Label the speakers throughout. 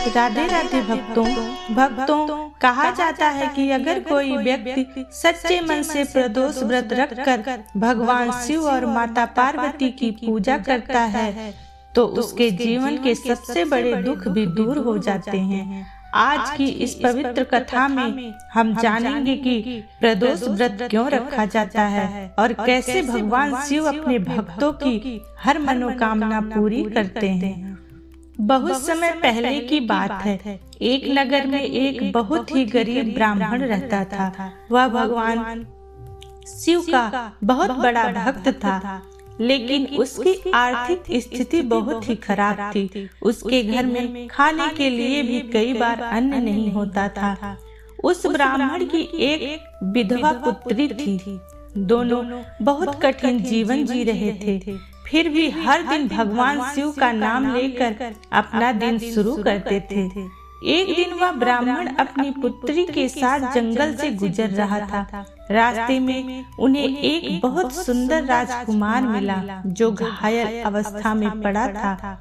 Speaker 1: राधे राधे भक्तों कहा जाता है कि अगर कोई व्यक्ति सच्चे मन से प्रदोष व्रत रखकर भगवान शिव और माता पार्वती की पूजा करता है तो उसके जीवन के सबसे बड़े दुख भी दूर हो जाते हैं। आज की इस पवित्र कथा में हम जानेंगे कि प्रदोष व्रत क्यों रखा जाता है और कैसे भगवान शिव अपने भक्तों की हर मनोकामना पूरी करते हैं। बहुत समय पहले की बात है। एक नगर में एक बहुत ही गरीब ब्राह्मण रहता था। वह भगवान शिव का बहुत बड़ा भक्त था, लेकिन उसकी आर्थिक स्थिति बहुत ही खराब थी। उसके घर में खाने के लिए भी कई बार अन्न नहीं होता था। उस ब्राह्मण की एक विधवा पुत्री थी। दोनों बहुत कठिन जीवन जी रहे थे, फिर भी हर दिन भगवान शिव का नाम लेकर अपना दिन शुरू करते थे। एक दिन वह ब्राह्मण अपनी पुत्री के साथ जंगल से गुजर रहा था। रास्ते में उन्हें एक बहुत सुंदर राजकुमार मिला जो घायल अवस्था में पड़ा था।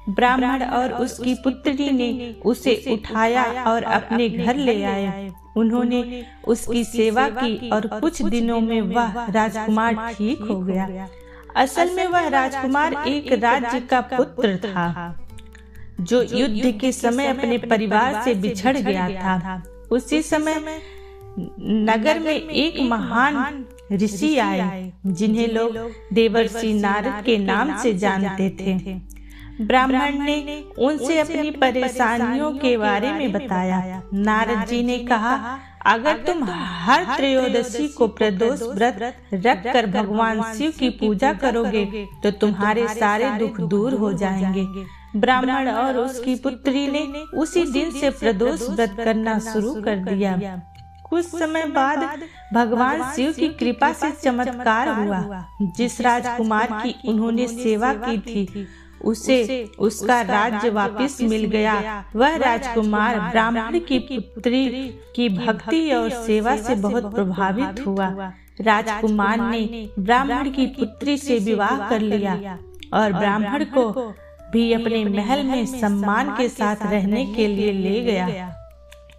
Speaker 1: ब्राह्मण और उसकी पुत्री ने उसे उठाया और अपने घर ले आए। उन्होंने उसकी सेवा की और कुछ दिनों में वह राजकुमार ठीक हो गया। असल में वह राजकुमार एक राज्य का पुत्र था जो युद्ध के समय अपने परिवार से बिछड़ गया था। उसी समय नगर में एक महान ऋषि आए जिन्हें लोग देवर्षि नारद के नाम से जानते थे। ब्राह्मण ने उनसे अपनी परेशानियों के बारे में बताया। नारद जी ने कहा, अगर तुम हर त्रयोदशी को प्रदोष व्रत रखकर भगवान शिव की पूजा करोगे तो तुम्हारे सारे दुख दूर हो जाएंगे। ब्राह्मण और उसकी पुत्री ने उसी दिन से प्रदोष व्रत करना शुरू कर दिया। कुछ समय बाद भगवान शिव की कृपा से चमत्कार हुआ। जिस राजकुमार की उन्होंने सेवा की थी उसे उसका राज्य वापस मिल गया। वह राजकुमार ब्राह्मण की पुत्री की भक्ति और सेवा से बहुत प्रभावित हुआ। राजकुमार ने ब्राह्मण की पुत्री से विवाह कर लिया और ब्राह्मण को भी अपने महल में सम्मान के साथ रहने के लिए ले गया।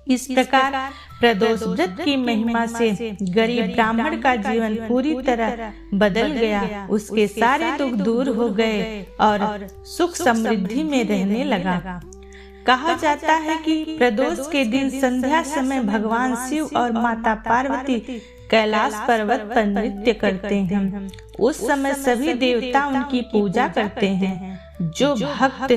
Speaker 1: इस प्रकार प्रदोष व्रत की महिमा से गरीब ब्राह्मण का जीवन पूरी तरह बदल गया। उसके सारे दुख दूर हो गए और सुख समृद्धि में रहने लगा। कहा जाता है कि प्रदोष के दिन संध्या समय भगवान शिव और माता पार्वती कैलाश पर्वत पर नृत्य करते हैं। उस समय सभी देवता उनकी पूजा करते हैं। जो भक्त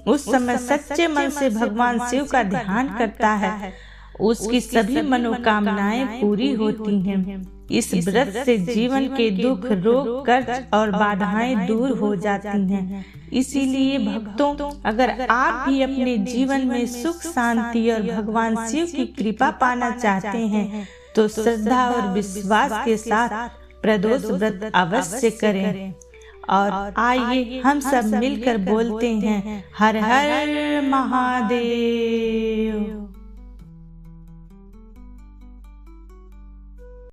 Speaker 1: उस समय सच्चे मन से भगवान शिव का ध्यान करता है उसकी सभी मनोकामनाएं पूरी होती हैं। इस व्रत से जीवन के दुख, रोग, कर्ज और बाधाएं दूर हो जाती हैं। इसीलिए भक्तों, अगर आप भी अपने जीवन में सुख, शांति और भगवान शिव की कृपा पाना चाहते हैं तो श्रद्धा और विश्वास के साथ प्रदोष व्रत अवश्य करें। और आइए हम सब मिलकर बोलते हैं, हर हर महादेव।